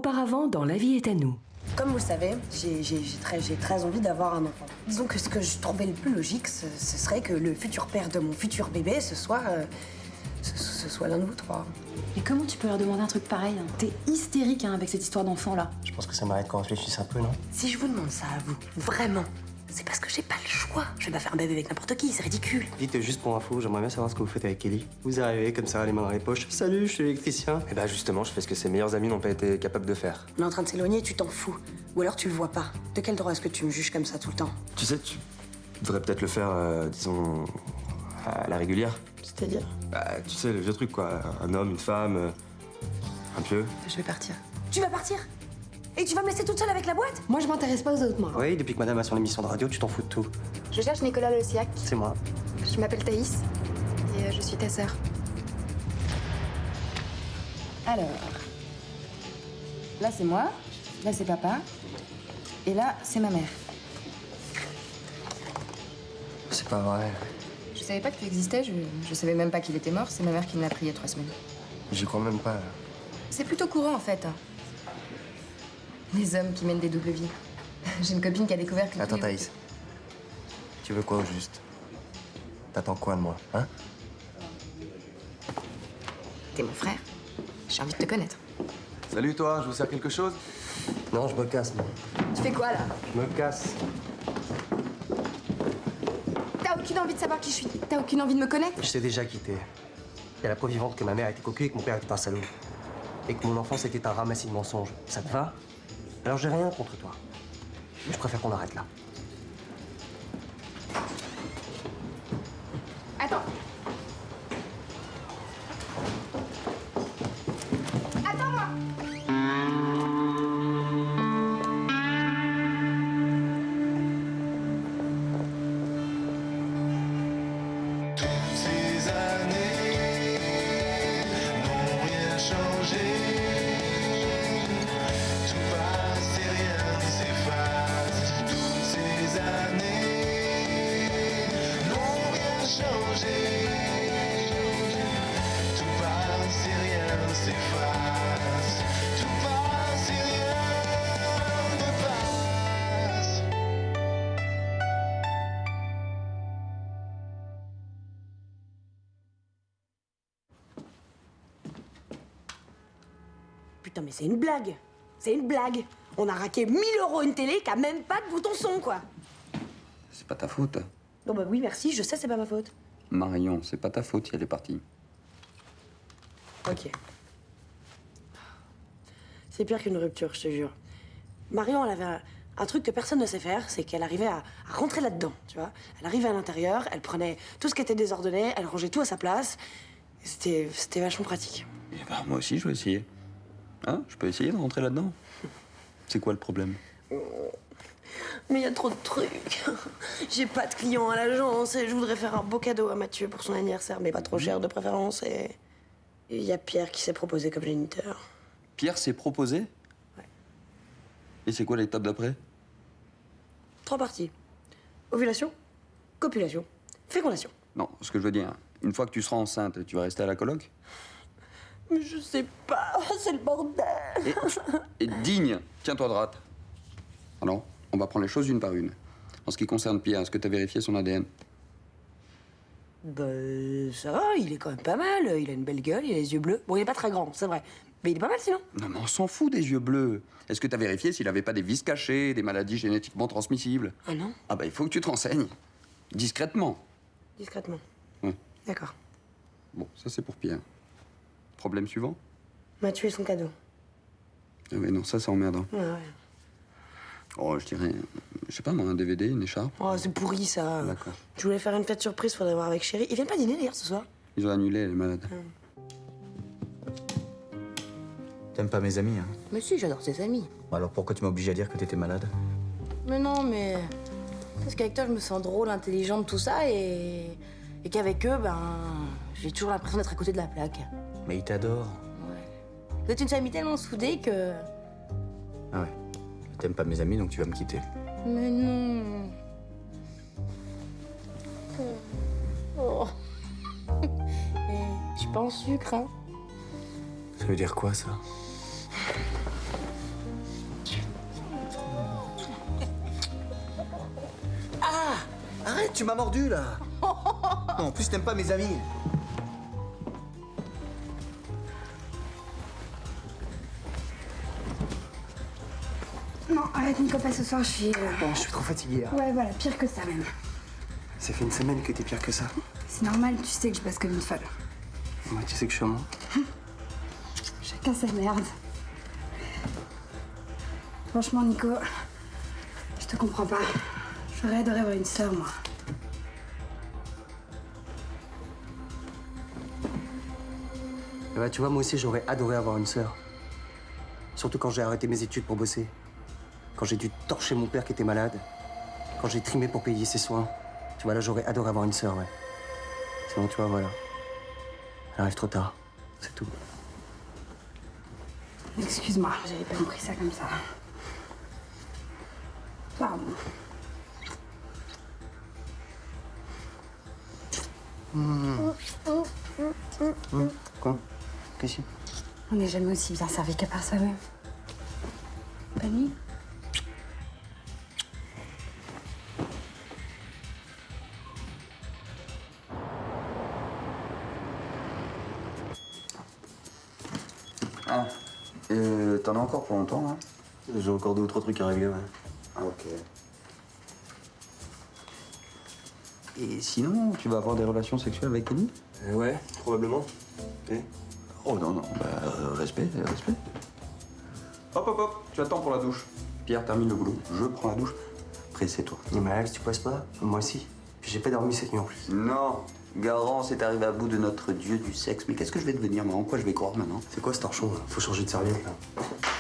Auparavant, dans La vie est à nous. Comme vous le savez, j'ai très envie d'avoir un enfant. Disons que ce que je trouvais le plus logique, ce serait que le futur père de mon futur bébé, ce soit l'un de vous trois. Mais comment tu peux leur demander un truc pareil hein? T'es hystérique hein, avec cette histoire d'enfant-là. Je pense que ça m'arrête qu'on réfléchisse un peu, non? Si je vous demande ça à vous, vraiment, c'est parce que j'ai pas le choix. Je vais pas faire un bébé avec n'importe qui, c'est ridicule. Dites juste pour info, j'aimerais bien savoir ce que vous faites avec Kelly. Vous arrivez comme ça, les mains dans les poches. Salut, je suis électricien. Et bah justement, je fais ce que ses meilleurs amis n'ont pas été capables de faire. On est en train de s'éloigner, tu t'en fous. Ou alors tu le vois pas. De quel droit est-ce que tu me juges comme ça tout le temps? Tu sais, tu devrais peut-être le faire, disons, à la régulière. C'est-à-dire? Bah, tu sais, le vieux truc, quoi. Un homme, une femme, un pieu. Je vais partir. Tu vas partir? Et tu vas me laisser toute seule avec la boîte? Moi, je m'intéresse pas aux autres, moi. Oui, depuis que madame a son émission de radio, tu t'en fous de tout. Je cherche Nicolas Le Siac. C'est moi. Je m'appelle Thaïs et je suis ta sœur. Alors, là c'est moi, là c'est papa, et là c'est ma mère. C'est pas vrai. Je savais pas que tu existais, je savais même pas qu'il était mort. C'est ma mère qui me l'a appris il y a 3 semaines. J'y crois même pas. C'est plutôt courant en fait. Les hommes qui mènent des doubles vies. J'ai une copine qui a découvert que... Attends, Thaïs. Tu veux quoi au juste? T'attends quoi de moi, hein? T'es mon frère. J'ai envie de te connaître. Salut toi, je vous sers quelque chose? Non, je me casse, moi. Tu fais quoi là? Je me casse. T'as aucune envie de savoir qui je suis? T'as aucune envie de me connaître? Je t'ai déjà quitté. Il y a la preuve vivante que ma mère était coquille et que mon père était un salaud. Et que mon enfance était un ramassis de mensonges. Ça te va? Alors j'ai rien contre toi. Mais je préfère qu'on arrête là. Attends. Attends-moi. Ces années n'ont rien changé. Tout passe et rien ne s'efface. Toutes ces années n'ont rien changé. Tout passe et rien ne s'efface. Tout passe et rien ne passe. Putain, mais c'est une blague. C'est une blague. On a raqué 1000 € une télé qui a même pas de bouton son, quoi. C'est pas ta faute. Non, bah oui, merci, je sais, c'est pas ma faute. Marion, c'est pas ta faute si elle est partie. Ok. C'est pire qu'une rupture, je te jure. Marion, elle avait un truc que personne ne sait faire, c'est qu'elle arrivait à rentrer là-dedans, tu vois. Elle arrivait à l'intérieur, elle prenait tout ce qui était désordonné, elle rangeait tout à sa place. C'était vachement pratique. Eh ben, moi aussi, je vais essayer. Hein? Je peux essayer de rentrer là-dedans. C'est quoi le problème? Mais il y a trop de trucs. J'ai pas de clients à l'agence et je voudrais faire un beau cadeau à Mathieu pour son anniversaire, mais pas trop cher de préférence. Et il y a Pierre qui s'est proposé comme géniteur. Pierre s'est proposé? Ouais. Et c'est quoi l'étape d'après? 3 parties. Ovulation, copulation, fécondation. Non, ce que je veux dire, une fois que tu seras enceinte, tu vas rester à la coloc? Mais je sais pas, c'est le bordel. Et digne, tiens-toi droite. Alors, on va prendre les choses une par une. En ce qui concerne Pierre, est-ce que tu as vérifié son ADN? Bah, ça va, il est quand même pas mal. Il a une belle gueule, il a les yeux bleus. Bon, il est pas très grand, c'est vrai. Mais il est pas mal sinon. Non, mais on s'en fout des yeux bleus. Est-ce que tu as vérifié s'il avait pas des vices cachés, des maladies génétiquement transmissibles? Ah non? Ah bah, il faut que tu te renseignes. Discrètement. Discrètement. Oui. D'accord. Bon, ça c'est pour Pierre. Problème suivant? Mathieu et son cadeau. Ah oui, non, ça c'est emmerdant. Ouais, ouais. Oh, je dirais, je sais pas moi, un DVD, une écharpe. Oh, c'est pourri ça. D'accord. Je voulais faire une fête surprise, faudrait voir avec Chéri. Ils viennent pas dîner d'ailleurs ce soir? Ils ont annulé, les malades. T'aimes pas mes amis, hein? Mais si, j'adore ses amis. Alors pourquoi tu m'as obligé à dire que t'étais malade? Mais non, mais... Parce qu'avec toi, je me sens drôle, intelligente, tout ça, et qu'avec eux, ben... J'ai toujours l'impression d'être à côté de la plaque. Mais ils t'adorent. Ouais. Vous êtes une famille tellement soudée que... Ah ouais. T'aimes pas mes amis, donc tu vas me quitter. Mais non... Oh... Je suis pas en sucre, hein. Ça veut dire quoi, ça? tu m'as mordu, là. Non, en plus, t'aimes pas mes amis. Non, arrête Nico, pas ce soir, je suis... Non, je suis trop fatigué. Là. Ouais, voilà, pire que ça même. Ça fait une semaine que t'es pire que ça. C'est normal, tu sais que je bosse comme une folle. Moi, tu sais que je suis un moi. Chacun sa merde. Franchement, Nico, je te comprends pas. J'aurais adoré avoir une sœur, moi. Et bah, tu vois, moi aussi, j'aurais adoré avoir une sœur. Surtout quand j'ai arrêté mes études pour bosser. Quand j'ai dû torcher mon père qui était malade. Quand j'ai trimé pour payer ses soins. Tu vois, là, j'aurais adoré avoir une sœur, ouais. Sinon, tu vois, voilà. Elle arrive trop tard. C'est tout. Excuse-moi, j'avais pas compris ça comme ça. Pardon. Quoi? Qu'est-ce que On n'est jamais aussi bien servi qu'à part soi-même. Bonne nuit. Ah, t'en as encore pour longtemps, hein? J'ai encore 2 ou 3 trucs à régler, ouais. Ah, ok. Et sinon, tu vas avoir des relations sexuelles avec Kenny? Ouais, probablement. Et Oh non, non, bah, respect, respect. Hop, hop, hop, tu attends pour la douche. Pierre termine le boulot, je prends la douche. Après, c'est toi. Non, mais Alex, tu passes pas? Moi aussi. Puis j'ai pas dormi cette nuit en plus. Non, Garance est arrivé à bout de notre dieu du sexe. Mais qu'est-ce que je vais devenir, moi? En quoi je vais croire maintenant? C'est quoi ce torchon, là? Faut changer de serviette, là.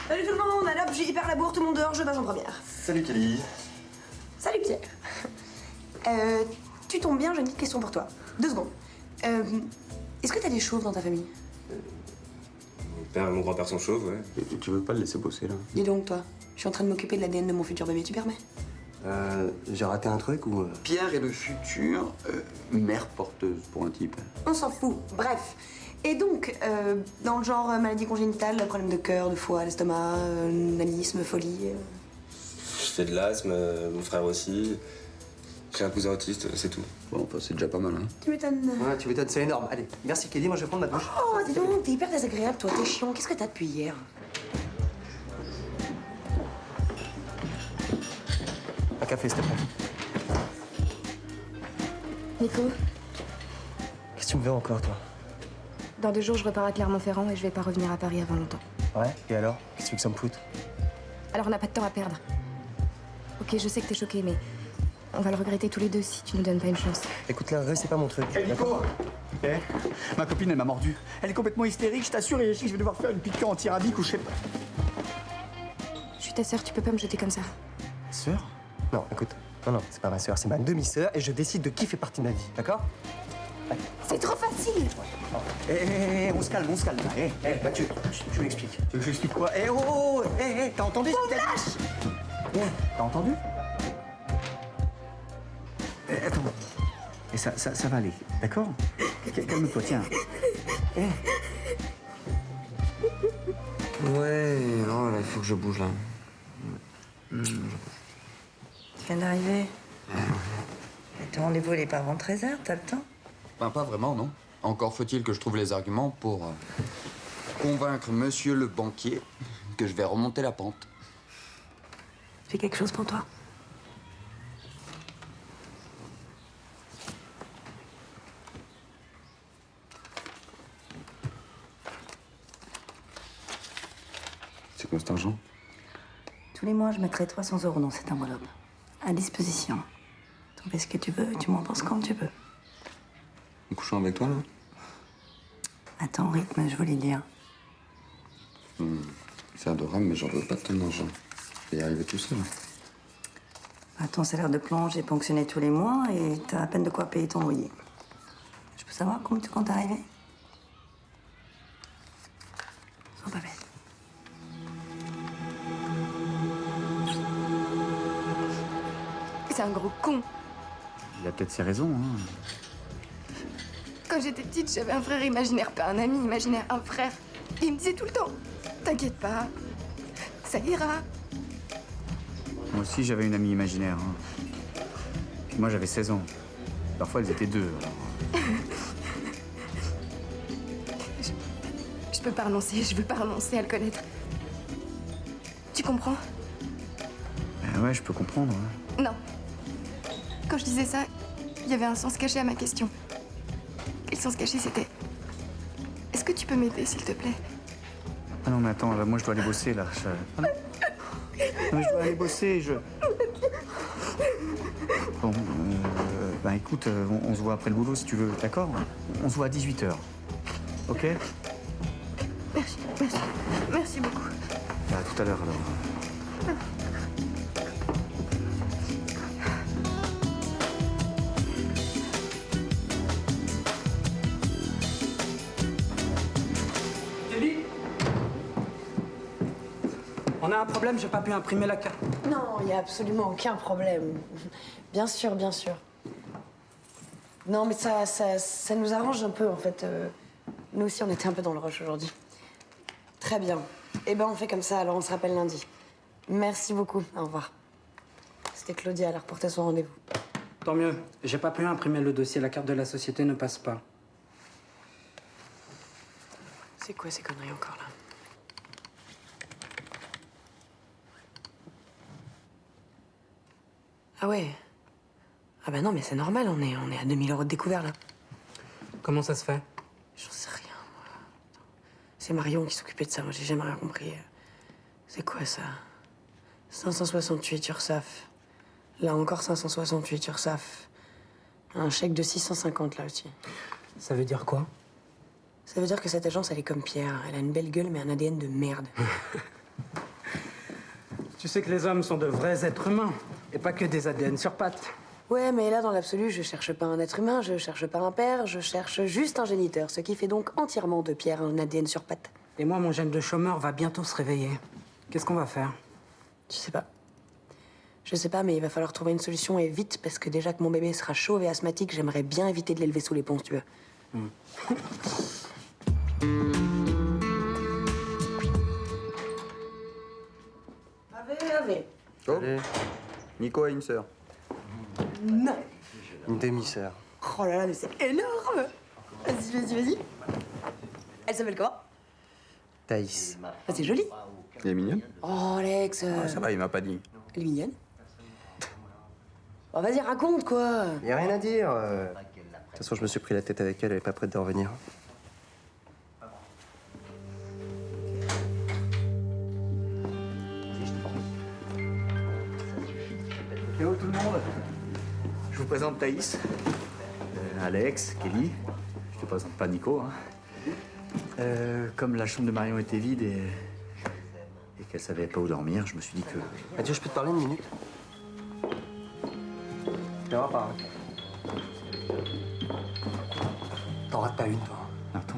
Salut tout le monde, alors j'ai hyper la bourre, tout le monde dehors, je passe en première. Salut Kelly. Salut Pierre. Tu tombes bien, j'ai une petite question pour toi. 2 secondes. Est-ce que t'as des chauves dans ta famille? Mon père et mon grand-père sont chauves, ouais. Et tu veux pas le laisser bosser, là? Dis donc, toi, je suis en train de m'occuper de l'ADN de mon futur bébé, tu permets? J'ai raté un truc ou... Pierre est le futur mère porteuse pour un type. On s'en fout. Bref. Et donc, dans le genre maladie congénitale, problème de cœur, de foie, d'estomac, nanisme, folie. Je fais de l'asthme, mon frère aussi. J'ai un cousin autiste, c'est tout. Bon, enfin, c'est déjà pas mal, hein. Tu m'étonnes. Ouais, tu m'étonnes, c'est énorme. Allez, merci Kelly, moi je vais prendre ma douche. Oh, dis donc, t'es hyper désagréable, toi, t'es chiant. Qu'est-ce que t'as depuis hier? Un café, s'il te plaît. Nico, Qu'est-ce que tu me veux encore, toi? dans 2 jours, je repars à Clermont-Ferrand et je vais pas revenir à Paris avant longtemps. Ouais, et alors? Qu'est-ce que tu veux que ça me foute? Alors, on n'a pas de temps à perdre. Ok, je sais que t'es choqué, mais on va le regretter tous les deux si tu nous donnes pas une chance. Écoute, là, c'est pas mon truc. Hé, Nico. Eh, ma copine, elle m'a mordu. Elle est complètement hystérique, je t'assure, et je vais devoir faire une piqûre anti-rabique ou je sais pas. Je suis ta sœur, tu peux pas me jeter comme ça. Sœur? Non, écoute. Non, c'est pas ma sœur, c'est ma demi-sœur et je décide de qui fait partie de ma vie, d'accord? C'est trop facile. On se calme, là. Mathieu, tu m'expliques. Tu veux que j'explique quoi? T'as entendu? Lâche! T'as entendu? Attends. Et ça va aller, d'accord? Calme-toi, tiens. Ouais, non, là, il faut que je bouge, là. Tu viens d'arriver. Et ton rendez-vous, il est pas avant 13h, t'as le temps? Ben, pas vraiment, non. Encore faut-il que je trouve les arguments pour convaincre monsieur le banquier que je vais remonter la pente. J'ai quelque chose pour toi. C'est quoi cet argent? Tous les mois, je mettrai 300 € dans cette enveloppe. À disposition. T'en fais ce que tu veux et tu m'en penses quand tu veux. En couchant avec toi, là? Attends, rythme, je voulais dire. C'est adorable, mais j'en veux pas de ton argent. Je vais y arriver tout seul. À ton salaire de plonge est ponctionné tous les mois et t'as à peine de quoi payer ton loyer. Je peux savoir comment tu comptes arriver? Sois pas bête. C'est un gros con. Il a peut-être ses raisons, hein. Quand j'étais petite, j'avais un frère imaginaire, pas un ami imaginaire, un frère. Et il me disait tout le temps, t'inquiète pas, ça ira. Moi aussi, j'avais une amie imaginaire. Hein. Puis moi, j'avais 16 ans. Parfois, elles étaient deux. Alors. Je peux pas renoncer, je veux pas renoncer à le connaître. Tu comprends? Ouais, je peux comprendre. Ouais. Non. Quand je disais ça, il y avait un sens caché à ma question. Et le sens caché, c'était... Est-ce que tu peux m'aider, s'il te plaît? Ah non, mais attends, là, moi, je dois aller bosser, là. Ah non. Non, mais je dois aller bosser, Bon, ben écoute, on se voit après le boulot, si tu veux, d'accord? On se voit à 18h. Ok? Merci, merci. Merci beaucoup. À tout à l'heure, alors. On a un problème, j'ai pas pu imprimer la carte. Non, il n'y a absolument aucun problème. Bien sûr, bien sûr. Non, mais ça nous arrange un peu, en fait. Nous aussi, on était un peu dans le rush aujourd'hui. Très bien. Eh ben, on fait comme ça, alors on se rappelle lundi. Merci beaucoup. Au revoir. C'était Claudia, elle a reporté son rendez-vous. Tant mieux, j'ai pas pu imprimer le dossier, la carte de la société ne passe pas. C'est quoi ces conneries encore, là? Ah ouais. Ah bah non, mais c'est normal, on est à 2000 € de découvert, là. Comment ça se fait? J'en sais rien, moi. C'est Marion qui s'occupait de ça, moi j'ai jamais rien compris. C'est quoi ça? 568 URSAF. Là encore 568 URSAF. Un chèque de 650 là aussi. Ça veut dire quoi? Ça veut dire que cette agence, elle est comme Pierre. Elle a une belle gueule, mais un ADN de merde. Tu sais que les hommes sont de vrais êtres humains, et pas que des ADN sur pattes. Ouais, mais là, dans l'absolu, je cherche pas un être humain, je cherche pas un père, je cherche juste un géniteur, ce qui fait donc entièrement de Pierre un ADN sur pattes. Et moi, mon gène de chômeur va bientôt se réveiller. Qu'est-ce qu'on va faire? Je sais pas. Je sais pas, mais il va falloir trouver une solution et vite, parce que déjà que mon bébé sera chauve et asthmatique, j'aimerais bien éviter de l'élever sous les ponts, si tu veux. Ave. Oh. Nico a une sœur. Non. Une demi-sœur. Oh là là, mais c'est énorme. Vas-y. Elle s'appelle comment? Thaïs. Ah, c'est joli. Elle est mignonne. Oh, Alex. Ça va, il m'a pas dit. Elle est mignonne. Oh, vas-y, raconte, quoi. Y a rien à dire. De toute façon, je me suis pris la tête avec elle, elle est pas prête de revenir. Hello tout le monde. Je vous présente Thaïs, Alex, Kelly. Je te présente pas Nico. Hein. Comme la chambre de Marion était vide et qu'elle savait pas où dormir, je me suis dit que... Adieu, je peux te parler une minute? Tu verras pas. T'en rates pas une, toi. Attends,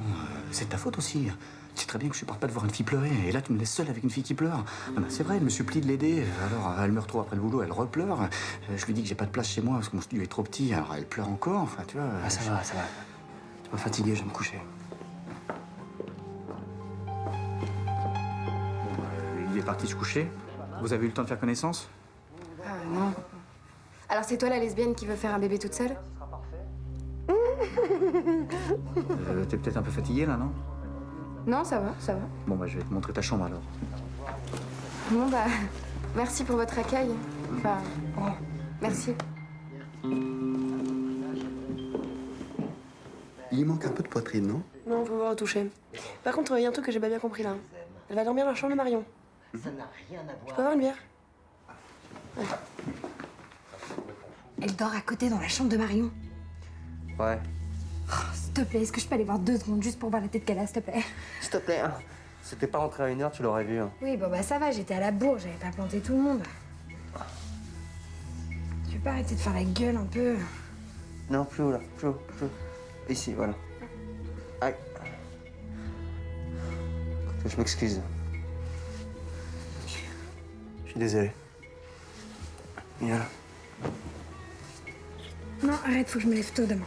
c'est ta faute aussi. Tu sais très bien que je supporte pas de voir une fille pleurer. Et là, tu me laisses seule avec une fille qui pleure. Ah ben, c'est vrai, elle me supplie de l'aider. Alors, elle me retrouve après le boulot, elle repleure. Je lui dis que j'ai pas de place chez moi parce que mon studio est trop petit. Alors, elle pleure encore. Enfin, tu vois... Ah, ça va. Tu m'as fatigué, je vais me coucher. Il est parti se coucher. Vous avez eu le temps de faire connaissance? Ah non. Alors c'est toi la lesbienne qui veut faire un bébé toute seule? T'es peut-être un peu fatiguée, là, non? Non, ça va. Bon, bah, je vais te montrer ta chambre, alors. Bon bah, merci pour votre accueil. Enfin, merci. Il manque un peu de poitrine, non? Non, faut voir retoucher. Par contre, il y a un truc que j'ai pas bien compris, là. Elle va dormir dans la chambre de Marion. Ça n'a rien à voir. Je peux avoir une bière? Ouais. Elle dort à côté dans la chambre de Marion. Ouais. Oh, s'il te plaît, est-ce que je peux aller voir 2 secondes juste pour voir la tête qu'elle a, s'il te plaît? S'il te plaît, hein. Si t'es pas rentré à 1h, tu l'aurais vu. Hein. Oui, bon bah ça va, j'étais à la bourre, j'avais pas planté tout le monde. Tu peux pas arrêter de faire la gueule un peu? Non, plus haut, là. Plus haut. Ici, voilà. Aïe. Je m'excuse. Je suis désolé. Viens là. Non, arrête, faut que je me lève tôt demain.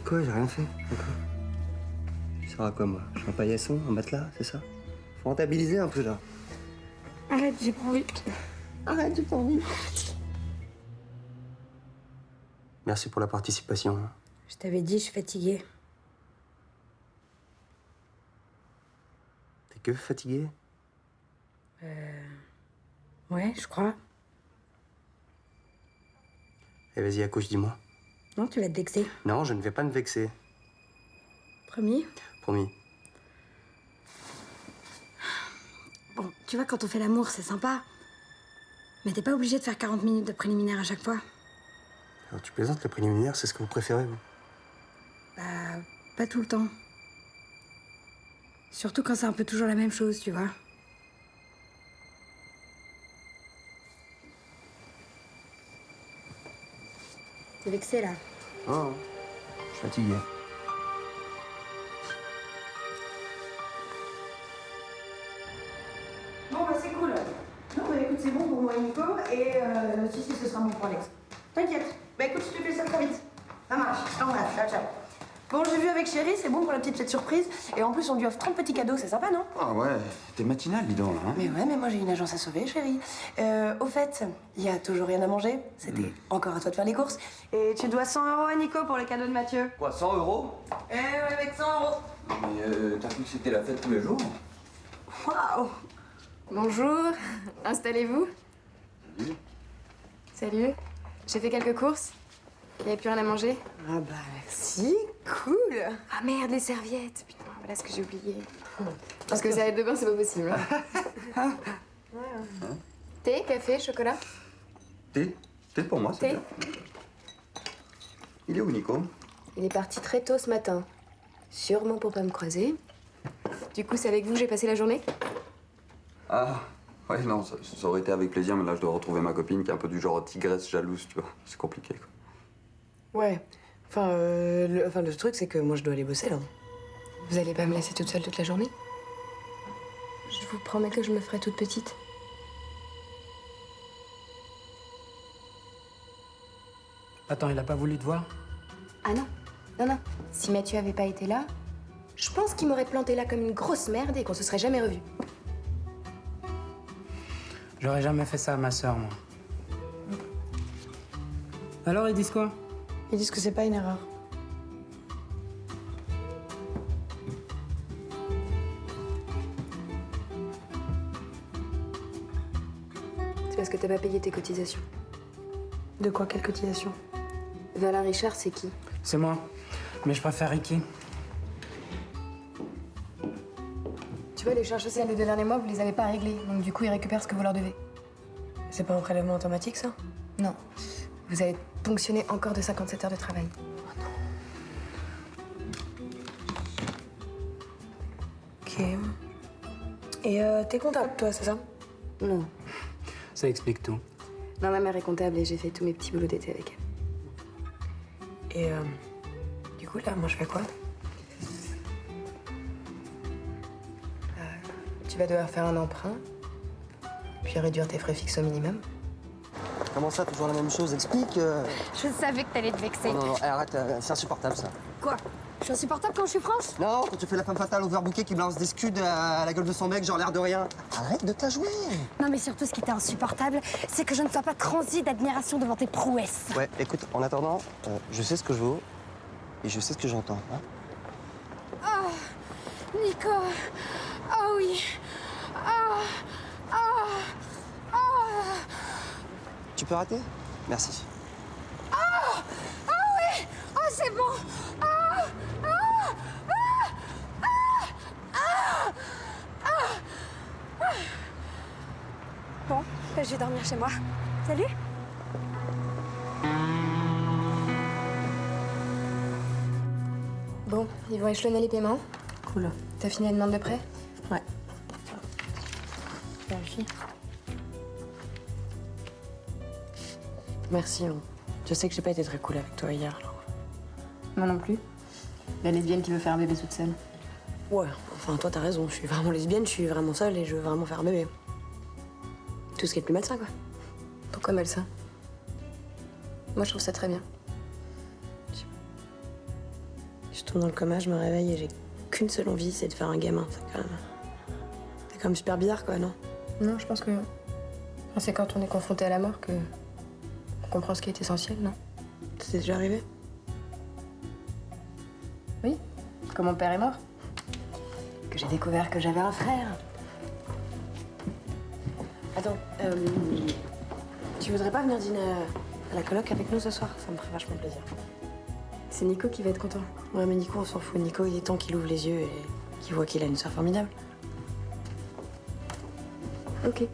Quoi? J'ai rien fait. D'accord. Je sers à quoi, moi? Je suis un paillasson, un matelas, c'est ça? Faut rentabiliser un peu, là. Arrête, j'ai pas envie. Arrête, j'ai pas envie. Merci pour la participation. Je t'avais dit, je suis fatiguée. T'es que fatigué? Ouais, je crois. Eh, vas-y, accouche, dis-moi. Non, tu vas te vexer. Non, je ne vais pas me vexer. Promis? Promis. Bon, tu vois, quand on fait l'amour, c'est sympa. Mais t'es pas obligé de faire 40 minutes de préliminaire à chaque fois. Alors, tu plaisantes, les préliminaires, c'est ce que vous préférez, vous? Bah, pas tout le temps. Surtout quand c'est un peu toujours la même chose, tu vois. T'es vexé, là? Oh, je suis fatigué. Bon, bah c'est cool. Non, bah écoute, c'est bon pour moi et Nico. Et si, ce sera bon pour Alex. T'inquiète. Bah écoute, je te fais ça très vite. Ça marche. Je t'embrasse. Ciao, ciao. Bon, j'ai vu avec Chéri, c'est bon pour la petite fête surprise. Et en plus, on lui offre 30 petits cadeaux, c'est sympa, non? Ah ouais, t'es matinale, dis donc, là. Hein. Mais ouais, mais moi j'ai une agence à sauver, Chéri. Au fait, il y a toujours rien à manger. C'était encore à toi de faire les courses. Et tu dois 100 € à Nico pour le cadeau de Mathieu. Quoi, 100 €? Eh ouais, avec 100 €. Mais t'as cru que c'était la fête tous les jours? Waouh! Bonjour, installez-vous. Salut. Salut. J'ai fait quelques courses. Il n'y avait plus rien à manger. Ah bah merci, cool. Ah merde, les serviettes. Putain, voilà ce que j'ai oublié. Parce que serviettes de bain, c'est pas possible. Thé, café, chocolat? Thé pour moi, c'est Thé. bien. Il est où, Nico? Il est parti très tôt ce matin. Sûrement pour pas me croiser. Du coup, c'est avec vous que j'ai passé la journée? Ah, ouais, non, ça aurait été avec plaisir, mais là, je dois retrouver ma copine qui est un peu du genre tigresse jalouse, tu vois. C'est compliqué, quoi. Ouais. Enfin, le truc, c'est que moi, je dois aller bosser, là. Vous allez pas me laisser toute seule toute la journée? Je vous promets que je me ferai toute petite. Attends, il a pas voulu te voir? Ah non, non, non. Si Mathieu avait pas été là, je pense qu'il m'aurait planté là comme une grosse merde et qu'on se serait jamais revus. J'aurais jamais fait ça à ma sœur, moi. Alors, ils disent quoi? Ils disent que c'est pas une erreur. C'est parce que t'as pas payé tes cotisations. De quoi, quelle cotisation? Valin Richard, c'est qui? C'est moi. Mais je préfère Ricky. Tu vois, les charges sociales des 2 derniers mois, vous les avez pas réglées. Donc du coup, ils récupèrent ce que vous leur devez. C'est pas un prélèvement automatique, ça? Non. Vous avez ponctionné encore de 57 heures de travail. Ok. Et t'es comptable, toi, c'est ça? Non. Ça explique tout. Non, ma mère est comptable et j'ai fait tous mes petits boulots d'été avec elle. Et du coup, là, moi, je fais quoi? Tu vas devoir faire un emprunt, puis réduire tes frais fixes au minimum. Comment ça, toujours la même chose? Explique. Je savais que t'allais te vexer. Non, non, arrête, c'est insupportable, ça. Quoi? Je suis insupportable quand je suis franche? Non, quand tu fais la femme fatale overbookée qui balance des scuds à la gueule de son mec, genre l'air de rien. Arrête de te la jouer. Non, mais surtout, ce qui était insupportable, c'est que je ne sois pas transie d'admiration devant tes prouesses. Ouais, écoute, en attendant, je sais ce que je vaux et je sais ce que j'entends. Hein. Oh, Nico. Oh oui. Oh. Oh. Oh. Tu peux rater? Merci. Oh. Oh oui. Oh, c'est bon. Oh. Oh. Oh. Oh. Oh. Oh. Bon, ben, je vais dormir chez moi. Salut. Bon, ils vont échelonner les paiements. Cool. T'as fini la demande de prêt? Ouais. Vérifie. Merci. Hein. Je sais que j'ai pas été très cool avec toi hier. Alors. Moi non plus. La lesbienne qui veut faire un bébé toute seule. Ouais, enfin, toi, t'as raison. Je suis vraiment lesbienne, je suis vraiment seule et je veux vraiment faire un bébé. Tout ce qui est le plus malsain, quoi. Pourquoi malsain? Moi, je trouve ça très bien. Je tombe dans le coma, je me réveille et j'ai qu'une seule envie, c'est de faire un gamin. C'est quand même super bizarre, quoi, non? Non, je pense que... Enfin, c'est quand on est confronté à la mort que... on comprend ce qui est essentiel, non? Ça t'est déjà arrivé? Oui, quand mon père est mort. Que j'ai découvert que j'avais un frère. Attends, tu voudrais pas venir dîner à la coloc avec nous ce soir? Ça me ferait vachement plaisir. C'est Nico qui va être content. Ouais, mais Nico, on s'en fout. Nico, il est temps qu'il ouvre les yeux et qu'il voit qu'il a une sœur formidable. Ok.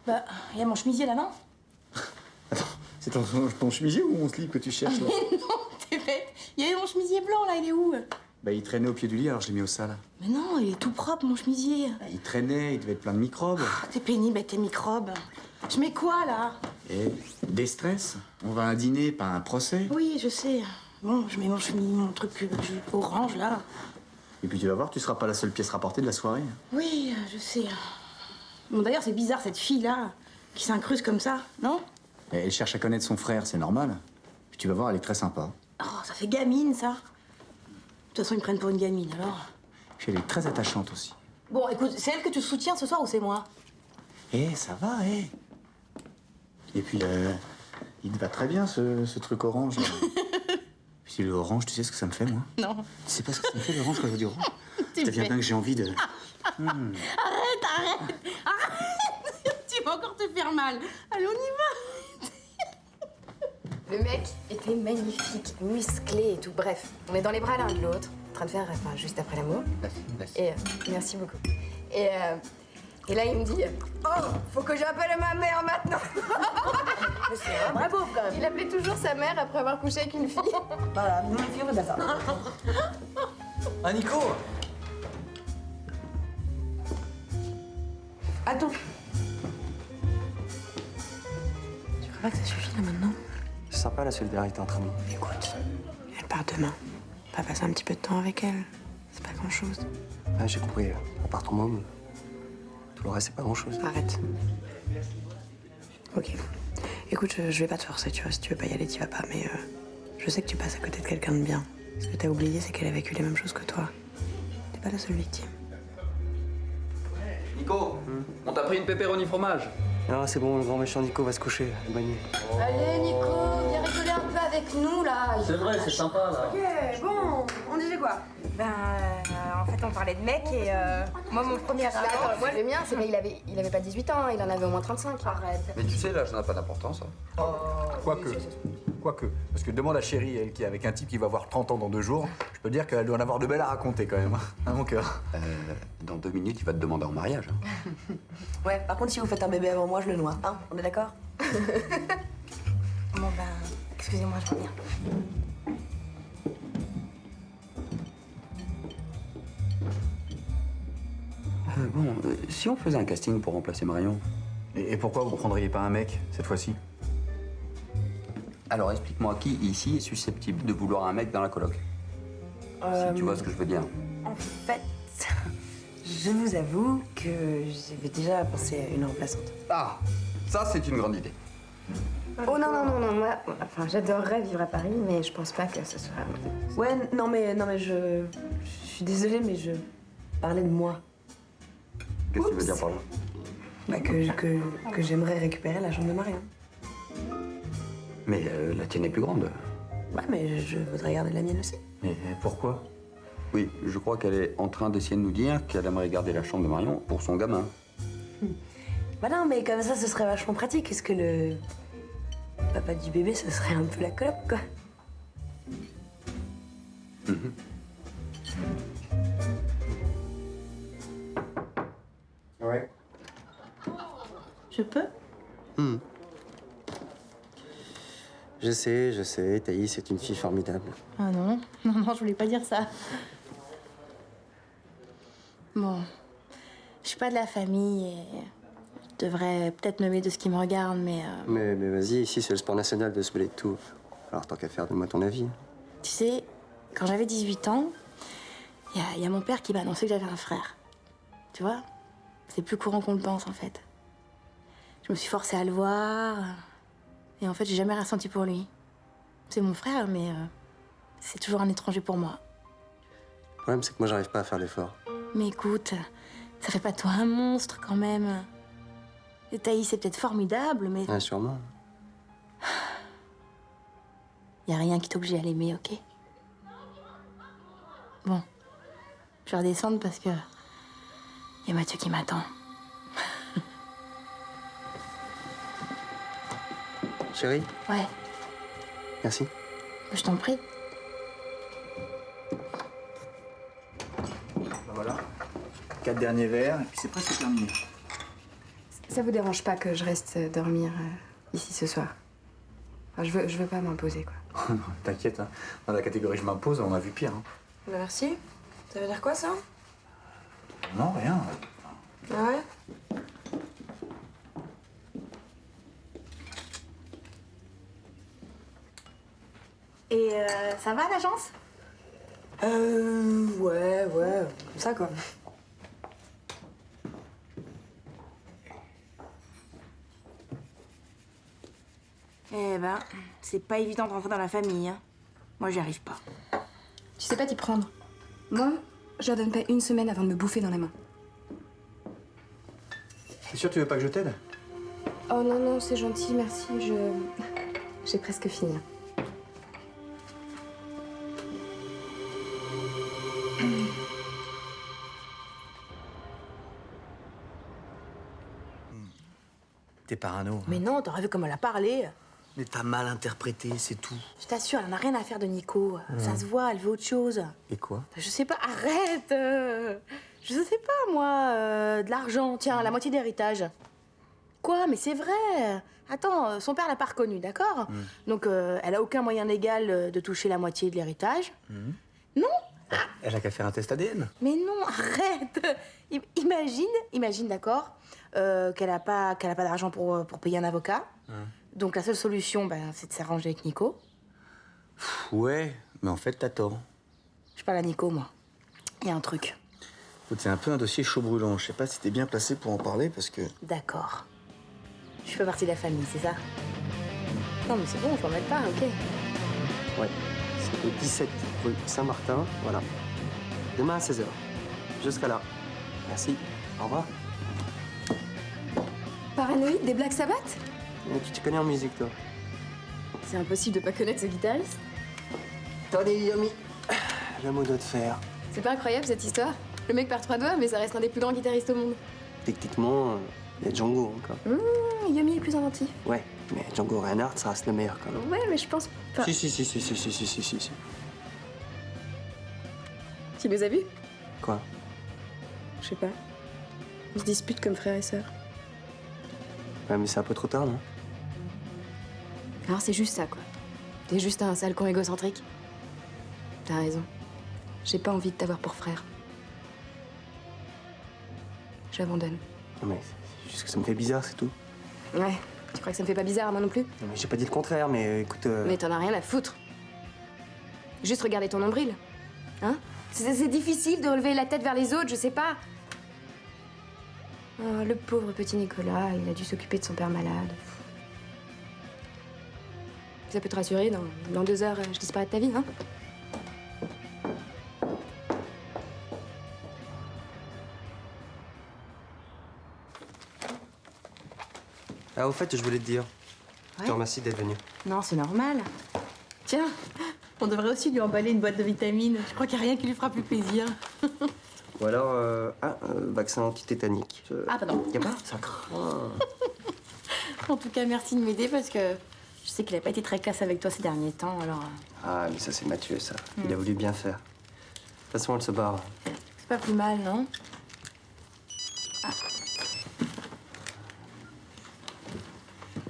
Bah, il y a mon chemisier là, non? C'est ton chemisier ou mon slip que tu cherches là? Mais non, t'es bête. Il y avait mon chemisier blanc là, il est où? Bah, il traînait au pied du lit, alors je l'ai mis au sale. Mais non, il est tout propre, mon chemisier. Bah, il traînait, il devait être plein de microbes. T'es pénible avec tes microbes. Je mets quoi là? Et des stress. On va à un dîner, pas à un procès. Oui, je sais. Bon, je mets mon truc orange là. Et puis tu vas voir, tu seras pas la seule pièce rapportée de la soirée. Oui, je sais. Bon, d'ailleurs, c'est bizarre cette fille là, qui s'incruste comme ça, non? Et elle cherche à connaître son frère, c'est normal. Puis tu vas voir, elle est très sympa. Oh, ça fait gamine ça. De toute façon, ils me prennent pour une gamine alors. Puis elle est très attachante aussi. Bon, écoute, c'est elle que tu soutiens ce soir ou c'est moi? Ça va, Et puis, il te va très bien, ce truc orange. Là. Puis le orange, tu sais ce que ça me fait, moi? Non. Tu sais pas ce que ça me fait, l'orange, quand je dis orange? Tu Ça devient fais- bien que j'ai envie de... Arrête. Tu vas encore te faire mal. Allez, on y va. Le mec était magnifique, musclé et tout. Bref, on est dans les bras l'un de l'autre, en train de faire, juste après l'amour. Merci. Et merci beaucoup. Et là, il me dit oh, faut que j'appelle ma mère maintenant. Mais c'est un vrai beauf, quand même. Il appelait toujours sa mère après avoir couché avec une fille. Voilà, nous les filles, on fait pas ça. Ah, Nico! Attends. Tu crois pas que ça suffit, là, maintenant? C'est sympa la solidarité entre amis. Écoute, elle part demain. On va passer un petit peu de temps avec elle. C'est pas grand-chose. Ah, j'ai compris. À part ton môme, tout le reste, c'est pas grand-chose. Arrête. Ok. Écoute, je vais pas te forcer, tu vois. Si tu veux pas y aller, t'y vas pas. Mais je sais que tu passes à côté de quelqu'un de bien. Ce que t'as oublié, c'est qu'elle a vécu les mêmes choses que toi. T'es pas la seule victime. Nico, on t'a pris une pepperoni fromage. Non, c'est bon, le grand méchant Nico va se coucher. Bonne nuit. Allez, Nico, viens rigoler un peu avec nous, là. C'est vrai, c'est sympa, là. Ok, bon, on disait quoi? En fait, on parlait de mec et moi, mon premier amour... Attends, moi, le mien, c'est qu'il avait pas 18 ans, il en avait au moins 35. Arrête. Mais tu sais, l'âge n'a pas d'importance. Hein. Quoique. Parce que demande à Chérie, elle qui est avec un type qui va avoir 30 ans dans 2 jours, je peux dire qu'elle doit en avoir de belles à raconter quand même, hein, mon cœur. Dans 2 minutes, il va te demander en mariage. Hein. Ouais, par contre, si vous faites un bébé avant moi, je le noie. Hein, on est d'accord? Bon, excusez-moi, je reviens. Si on faisait un casting pour remplacer Marion. Et pourquoi vous prendriez pas un mec, cette fois-ci? Alors explique-moi qui ici est susceptible de vouloir un mec dans la coloc. Si tu vois ce que je veux dire. En fait, je vous avoue que j'avais déjà pensé à une remplaçante. Ah, ça c'est une grande idée. Oh non, moi, j'adorerais vivre à Paris, mais je pense pas que ce soit... Ouais, non mais je suis désolée, mais je parlais de moi. Qu'est-ce que tu veux dire par là? Bah que j'aimerais récupérer la chambre de Marion. Mais la tienne est plus grande. Ouais, mais je voudrais garder la mienne aussi. Et pourquoi? Oui, je crois qu'elle est en train d'essayer de nous dire qu'elle aimerait garder la chambre de Marion pour son gamin. Bah non, mais comme ça, ce serait vachement pratique. Est-ce que le papa du bébé, ce serait un peu la coloc, quoi? Ouais. Je peux? Je sais, Thaïs est une fille formidable. Ah non, je voulais pas dire ça. Bon, je suis pas de la famille et je devrais peut-être me mêler de ce qui me regarde, mais... Mais vas-y, ici c'est le sport national de se mêler de tout. Alors tant qu'à faire, donne-moi ton avis. Tu sais, quand j'avais 18 ans, il y a mon père qui m'a annoncé que j'avais un frère. Tu vois? C'est plus courant qu'on le pense, en fait. Je me suis forcée à le voir. Et en fait, j'ai jamais rien ressenti pour lui. C'est mon frère, mais c'est toujours un étranger pour moi. problème, c'est que moi, j'arrive pas à faire d'efforts. Mais écoute, ça fait pas de toi un monstre quand même. Et Thaïs, c'est peut-être formidable, mais Ouais, sûrement. y a rien qui t'oblige à l'aimer, ok? Bon, je vais redescendre parce que y a Mathieu qui m'attend. Chérie, Ouais, merci. je t'en prie. Ben voilà. 4 derniers verres, et puis c'est presque terminé. Ça vous dérange pas que je reste dormir ici ce soir? Enfin, je veux pas m'imposer, quoi. T'inquiète, hein. Dans la catégorie je m'impose, on a vu pire. Hein. Bah, merci. Ça veut dire quoi, ça? Non, rien. Ah ouais? Et ça va l'agence? Ouais, comme ça, quoi. Eh ben, c'est pas évident de rentrer dans la famille, hein. Moi, j'y arrive pas. Tu sais pas t'y prendre. Moi, je leur donne pas une semaine avant de me bouffer dans la main. T'es sûr que tu veux pas que je t'aide? Oh non, non, c'est gentil, merci. J'ai presque fini. T'es parano. Mais non, t'aurais vu comme elle a parlé. Mais t'as mal interprété, c'est tout. Je t'assure, elle n'a rien à faire de Nico. Ça se voit, elle veut autre chose. Et quoi? Je sais pas, arrête Je sais pas, moi, de l'argent, tiens, la moitié d'héritage. Quoi? Mais c'est vrai. Attends, son père l'a pas reconnu, d'accord? Donc, elle a aucun moyen légal de toucher la moitié de l'héritage. Non? Elle a qu'à faire un test ADN. Mais non, arrête Imagine, d'accord, qu'elle a pas d'argent pour payer un avocat. Donc la seule solution, ben, c'est de s'arranger avec Nico. Ouais, mais en fait, t'as tort. Je parle à Nico, moi. Il y a un truc. Écoute, c'est un peu un dossier chaud brûlant. Je sais pas si t'es bien placé pour en parler parce que... D'accord. Je fais partie de la famille, c'est ça? Non, mais c'est bon, je m'en mêle pas, ok. Ouais. C'est au 17 rue Saint-Martin, voilà. Demain à 16h. Jusqu'à là. Merci. Au revoir. Paranoïde des Black Sabbath? Tu te connais en musique, toi? C'est impossible de pas connaître ce guitariste. Attendez, Yomi. J'ai un mot de te faire. C'est pas incroyable cette histoire? Le mec perd 3 doigts, mais ça reste un des plus grands guitaristes au monde. Techniquement, il y a Django encore. Yumi est plus inventif. Ouais, mais Django Reinhardt, ça reste le meilleur quand même. Ouais, mais je pense pas. Si. Tu les as vus? Quoi? Je sais pas. Ils se disputent comme frères et sœurs. Ouais, mais c'est un peu trop tard, non? Alors c'est juste ça, quoi. T'es juste un sale con égocentrique. T'as raison. J'ai pas envie de t'avoir pour frère. J'abandonne. Non, mais c'est juste que ça me fait bizarre, c'est tout. Ouais. Tu crois que ça me fait pas bizarre, moi non plus? Non, mais j'ai pas dit le contraire, mais écoute... Mais t'en as rien à foutre. Juste regarder ton nombril. Hein? C'est difficile de relever la tête vers les autres, je sais pas. Oh, le pauvre petit Nicolas, il a dû s'occuper de son père malade. Ça peut te rassurer, dans 2 heures, je disparais de ta vie, hein? Ah, au fait, je voulais te dire. Je te Ouais. remercie d'être venu. Non, c'est normal. Tiens, on devrait aussi lui emballer une boîte de vitamines. Je crois qu'il n'y a rien qui lui fera plus plaisir. Ou alors, vaccin anti-tétanique. Ah, pardon. Y a pas? Ça craint. En tout cas, merci de m'aider parce que je sais qu'il n'a pas été très classe avec toi ces derniers temps, alors... Ah, mais ça, c'est Mathieu, ça. Il a voulu bien faire. De toute façon, elle se barre. C'est pas plus mal, non?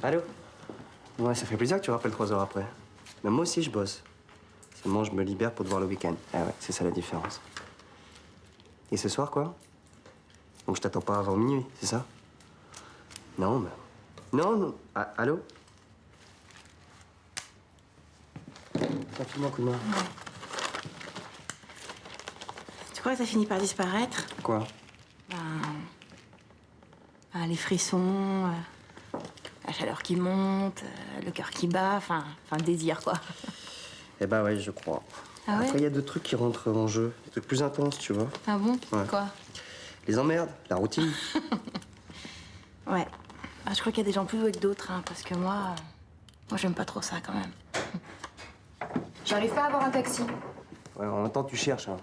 Allô? Ouais, ça fait plaisir que tu rappelles 3 heures après. Mais moi aussi, je bosse. Seulement, je me libère pour te voir le week-end. Ah ouais, c'est ça la différence. Et ce soir, quoi? Donc, je t'attends pas avant minuit, c'est ça? Non, mais... Non. Ah, allô? Tiens, file-moi un coup de main. Tu crois que ça finit par disparaître? Quoi? Les frissons, la chaleur qui monte, le cœur qui bat, enfin, le désir, quoi. Eh ben ouais, je crois. Ah ouais? Après, il y a 2 trucs qui rentrent en jeu. Des trucs plus intenses, tu vois. Ah bon? Ouais. Quoi? Les emmerdes, la routine. Ouais. Ah, je crois qu'il y a des gens plus doués que d'autres, hein, parce que moi j'aime pas trop ça quand même. J'arrive pas à avoir un taxi. Ouais, en même temps, tu cherches. Hein.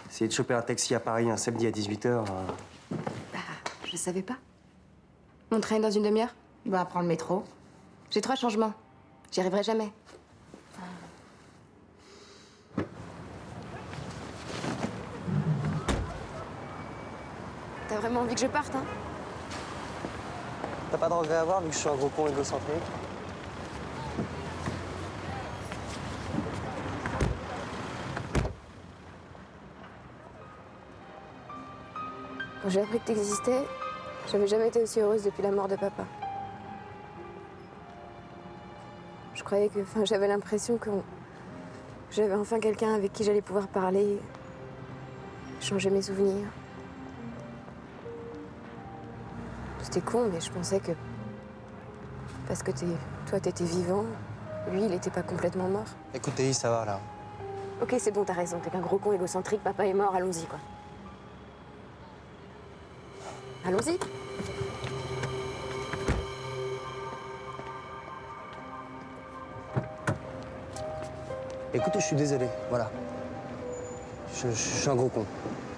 Essayer de choper un taxi à Paris un samedi à 18h. Je savais pas. Mon train est dans une demi-heure? Bah, prends le métro. J'ai 3 changements. J'y arriverai jamais. T'as vraiment envie que je parte, hein? T'as pas de regret à avoir vu que je suis un gros con égocentrique? Quand j'ai appris que t'existais, j'avais jamais été aussi heureuse depuis la mort de papa. Je croyais que, j'avais l'impression que j'avais enfin quelqu'un avec qui j'allais pouvoir parler, changer mes souvenirs. C'était con, mais je pensais que parce que toi t'étais vivant, lui il était pas complètement mort. Écoute, Thaïs, ça va là. Ok, c'est bon, t'as raison, t'es qu'un gros con égocentrique, papa est mort, allons-y quoi. Allons-y. Écoute, je suis désolé, voilà. Je suis un gros con.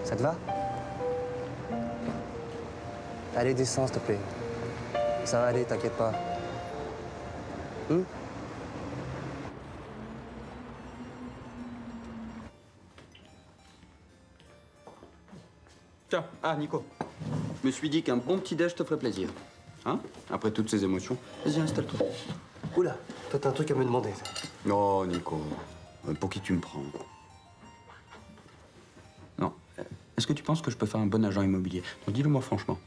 Ça te va? Allez, descends, s'il te plaît. Ça va aller, t'inquiète pas. Tiens, Nico. Je me suis dit qu'un bon petit déj te ferait plaisir. Hein? Après toutes ces émotions. Vas-y, installe-toi. Oula, toi, t'as un truc à me demander. Non, Nico. Pour qui tu me prends? Non. Est-ce que tu penses que je peux faire un bon agent immobilier? Donc dis-le-moi franchement.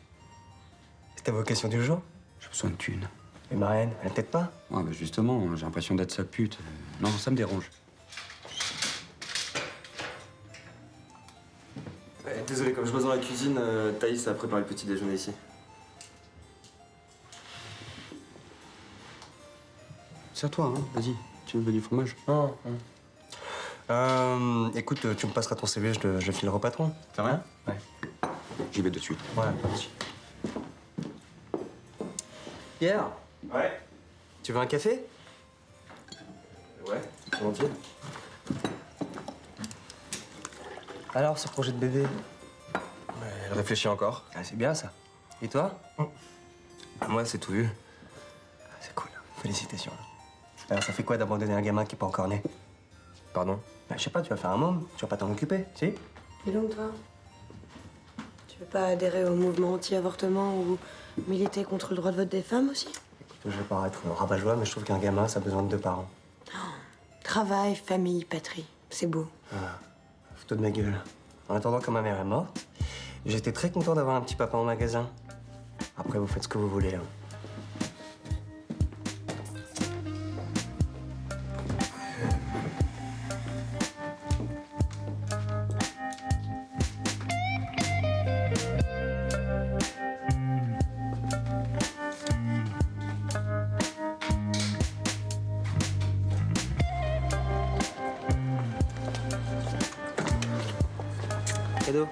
C'est ta vocation du jour? J'ai besoin de thunes. Et Marianne, elle t'aide pas? Ouais, bah justement, j'ai l'impression d'être sa pute. Non, ça me dérange. Désolé, comme je bosse dans la cuisine, Thaïs a préparé le petit déjeuner ici. C'est à toi, hein. Vas-y. Tu veux du fromage? Écoute, tu me passeras ton CV, je le filerai au patron. T'as rien? Ouais. J'y vais de suite. Ouais, vas-y. Pierre? Ouais. Tu veux un café? Ouais, volontiers. Alors, ce projet de bébé? Elle réfléchit encore. Ah, c'est bien, ça. Et toi? Moi, c'est tout vu. C'est cool. Félicitations. Alors, ça fait quoi d'abandonner un gamin qui n'est pas encore né? Pardon? Je sais pas, tu vas faire un môme, tu vas pas t'en occuper, si? Et donc, toi, tu veux pas adhérer au mouvement anti-avortement ou militer contre le droit de vote des femmes aussi? Écoute, je vais paraître rabat-joie, mais je trouve qu'un gamin, ça a besoin de 2 parents. Travail, famille, patrie, c'est beau. Ah, fous-toi de ma gueule. En attendant, quand ma mère est morte, j'étais très content d'avoir un petit papa en magasin. Après, vous faites ce que vous voulez, hein. Cadeau.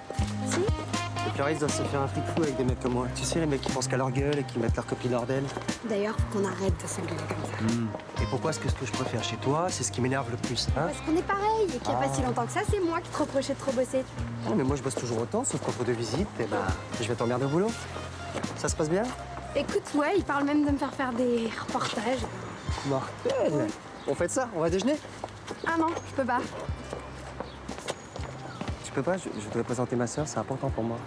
Si? Les Clarisse doivent se faire un fric fou avec des mecs comme moi. Tu sais, les mecs qui pensent qu'à leur gueule et qui mettent leur copine hors d'elle. D'ailleurs, faut qu'on arrête de s'engueuler comme ça. Et pourquoi est-ce que ce que je préfère chez toi, c'est ce qui m'énerve le plus, hein? Parce qu'on est pareil et qu'il n'y a pas si longtemps que ça, c'est moi qui te reprochais de trop bosser. Non, mais moi, je bosse toujours autant, sauf qu'entre 2 visites, eh ben, je vais t'emmerder au boulot. Ça se passe bien? Écoute, ouais, il parle même de me faire des reportages. Mortel! On fait ça? On va déjeuner? Ah non, je peux pas. Tu peux pas? Je devrais présenter ma sœur, c'est important pour moi.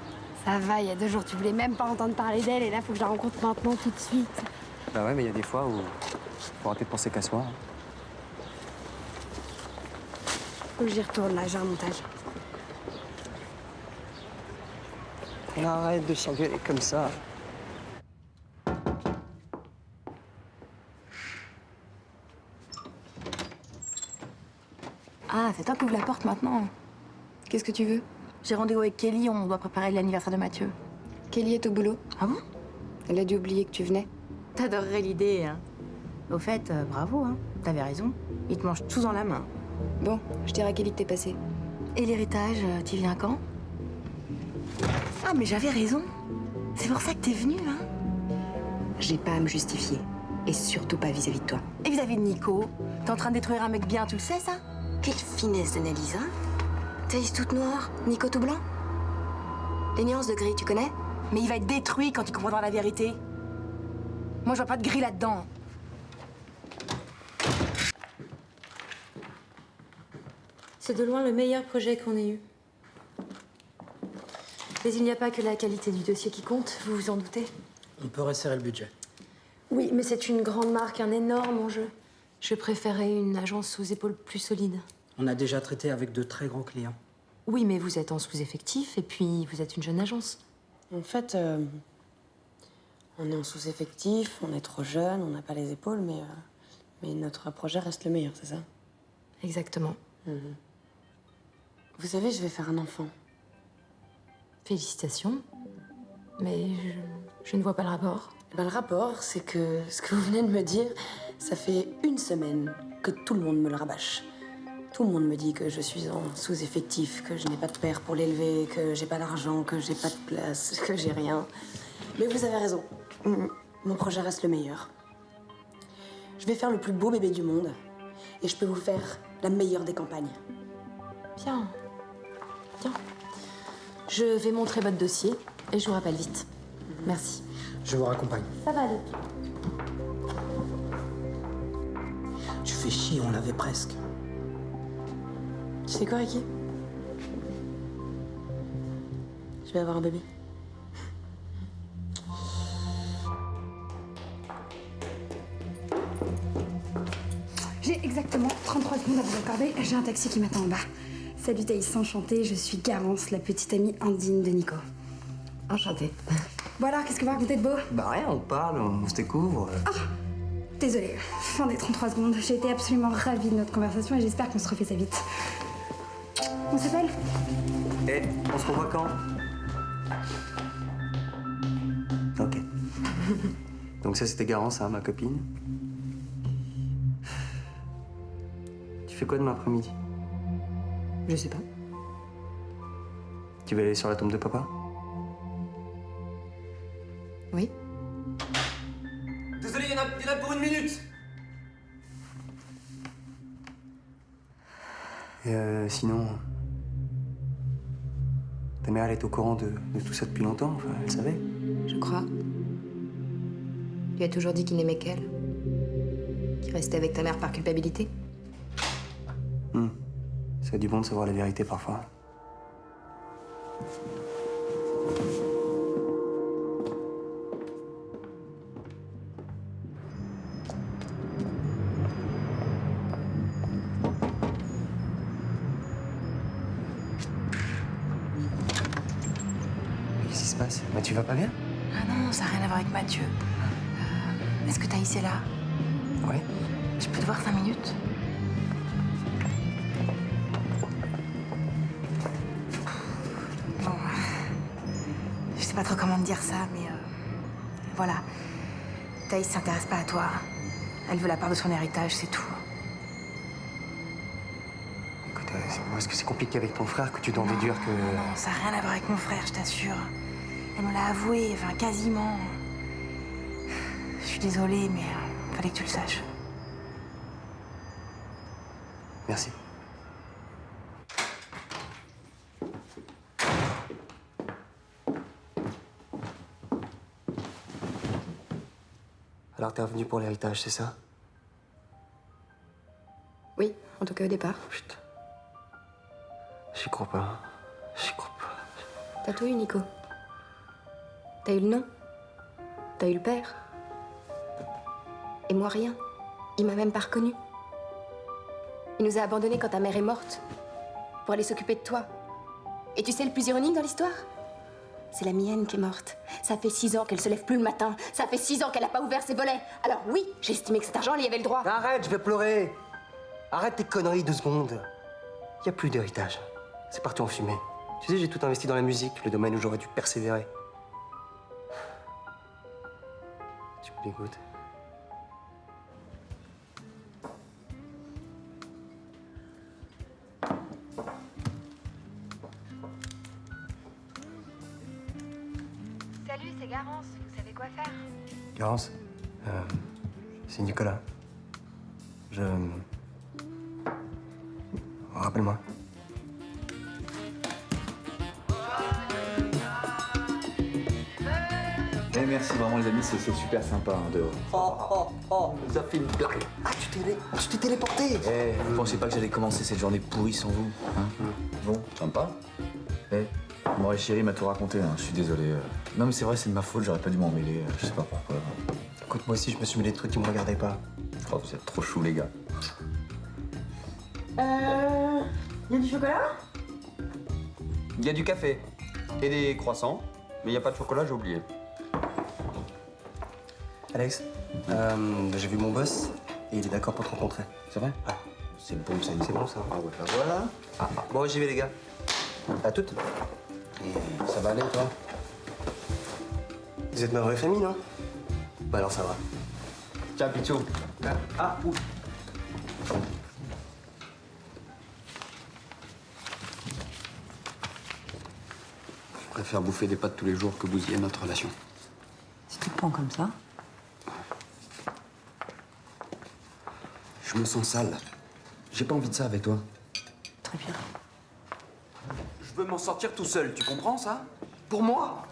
Ça va, il y a 2 jours, tu voulais même pas entendre parler d'elle et là, faut que je la rencontre maintenant, tout de suite. Bah ouais, mais il y a des fois où faut arrêter de penser qu'à soi. Faut que j'y retourne, là, j'ai un montage. On arrête de s'engueuler comme ça. Ah, c'est toi qui ouvres la porte maintenant. Qu'est-ce que tu veux? J'ai rendez-vous avec Kelly, on doit préparer l'anniversaire de Mathieu. Kelly est au boulot. Ah bon? Elle a dû oublier que tu venais. T'adorerais l'idée, hein. Au fait, bravo, hein. T'avais raison. Ils te mangent tous dans la main. Bon, je dirai à Kelly que t'es passé. Et l'héritage, tu viens quand? Ah, mais j'avais raison. C'est pour ça que t'es venue, hein? J'ai pas à me justifier. Et surtout pas vis-à-vis de toi. Et vis-à-vis de Nico, t'es en train de détruire un mec bien, tu le sais, ça? Quelle finesse d'analyse, hein? Thaïs toute noire, Nico tout blanc. Les nuances de gris, tu connais? Mais il va être détruit quand il comprendra la vérité. Moi, je vois pas de gris là-dedans. C'est de loin le meilleur projet qu'on ait eu. Mais il n'y a pas que la qualité du dossier qui compte, vous vous en doutez? On peut resserrer le budget. Oui, mais c'est une grande marque, un énorme enjeu. Je préférais une agence aux épaules plus solides. On a déjà traité avec de très gros clients. Oui, mais vous êtes en sous-effectif et puis vous êtes une jeune agence. En fait, on est en sous-effectif, on est trop jeune, on n'a pas les épaules, mais notre projet reste le meilleur, c'est ça? Exactement. Vous savez, je vais faire un enfant. Félicitations. Mais je ne vois pas le rapport. Ben, le rapport, c'est que ce que vous venez de me dire, ça fait une semaine que tout le monde me le rabâche. Tout le monde me dit que je suis en sous-effectif, que je n'ai pas de père pour l'élever, que j'ai pas d'argent, que j'ai pas de place, que j'ai rien. Mais vous avez raison. Mon projet reste le meilleur. Je vais faire le plus beau bébé du monde. Et je peux vous faire la meilleure des campagnes. Bien. Bien. Je vais montrer votre dossier et je vous rappelle vite. Merci. Je vous raccompagne. Ça va aller. Tu fais chier, on l'avait presque. Tu sais quoi, Ricky? Je vais avoir un bébé. J'ai exactement 33 secondes à vous accorder. J'ai un taxi qui m'attend en bas. Salut Thaïs, enchantée. Je suis Garance, la petite amie indigne de Nico. Enchantée. Bon alors, qu'est-ce que vous racontez de beau? Bah rien, on parle, on se découvre. Désolée, fin des 33 secondes. J'ai été absolument ravie de notre conversation et j'espère qu'on se refait ça vite. On s'appelle? Eh, on se revoit quand? Ok. Donc ça, c'était Garance, hein, ma copine. Tu fais quoi demain après-midi? Je sais pas. Tu vas aller sur la tombe de papa? Oui. Désolé, il y en a pour une minute. Et sinon... Ta mère, elle est au courant de tout ça depuis longtemps, enfin, elle savait. Je crois. Tu as toujours dit qu'il n'aimait qu'elle. Qu'il restait avec ta mère par culpabilité. C'est du bon de savoir la vérité parfois. Qu'est-ce qui se passe? Bah, tu vas pas bien? Ah non, ça n'a rien à voir avec Mathieu. Est-ce que Thaïs est là? Ouais. Je peux te voir 5 minutes? Bon, je sais pas trop comment te dire ça, mais voilà. Thaïs s'intéresse pas à toi. Elle veut la part de son héritage, c'est tout. Écoute, est-ce que c'est compliqué avec ton frère que tu dois en déduire que... Non, ça n'a rien à voir avec mon frère, je t'assure. Elle me l'a avoué, enfin quasiment. Je suis désolée, mais fallait que tu le saches. Merci. Alors t'es revenu pour l'héritage, c'est ça? Oui, en tout cas au départ. Putain. J'y crois pas. J'y crois pas. T'as tout eu, Nico. T'as eu le nom. T'as eu le père. Et moi, rien. Il m'a même pas reconnu. Il nous a abandonnés quand ta mère est morte. Pour aller s'occuper de toi. Et tu sais le plus ironique dans l'histoire? C'est la mienne qui est morte. Ça fait 6 ans qu'elle se lève plus le matin. Ça fait 6 ans qu'elle a pas ouvert ses volets. Alors oui, j'ai estimé que cet argent, elle y avait le droit. Arrête, je vais pleurer. Arrête tes conneries 2 secondes. Y a plus d'héritage. C'est parti en fumée. Tu sais, j'ai tout investi dans la musique, le domaine où j'aurais dû persévérer. Tu me dégoûtes. c'est Garance. Vous savez quoi faire? Garance, c'est Nicolas. Rappelle-moi. Eh merci vraiment les amis, c'est super sympa hein, dehors. Oh, vous avez fait une blague. Ah, tu t'es téléporté. Eh, vous pensez pas que j'allais commencer cette journée pourrie sans vous, hein? Bon, sympa. Eh, bon, chérie m'a tout raconté, hein, je suis désolé. Non mais c'est vrai, c'est de ma faute, j'aurais pas dû m'en mêler, je sais pas pourquoi. Écoute, moi aussi, je me suis mis des trucs qui me regardaient pas. Oh, vous êtes trop chou les gars. Y a du chocolat? Il y a du café et des croissants, mais il n'y a pas de chocolat, j'ai oublié. Alex, j'ai vu mon boss et il est d'accord pour te rencontrer. C'est vrai? Ouais. C'est bon ça, C'est bon ça. Ah ouais, bah voilà. Bon, j'y vais les gars. À toutes. Et ça va aller toi? Vous êtes ma vraie famille, non? Bah alors ça va. Tiens, Pichou. Ouf. Je préfère bouffer des pâtes tous les jours que bousiller notre relation. Si tu te prends comme ça, Je me sens sale. J'ai pas envie de ça avec toi. très bien. Je veux m'en sortir tout seul, tu comprends ça? Pour moi?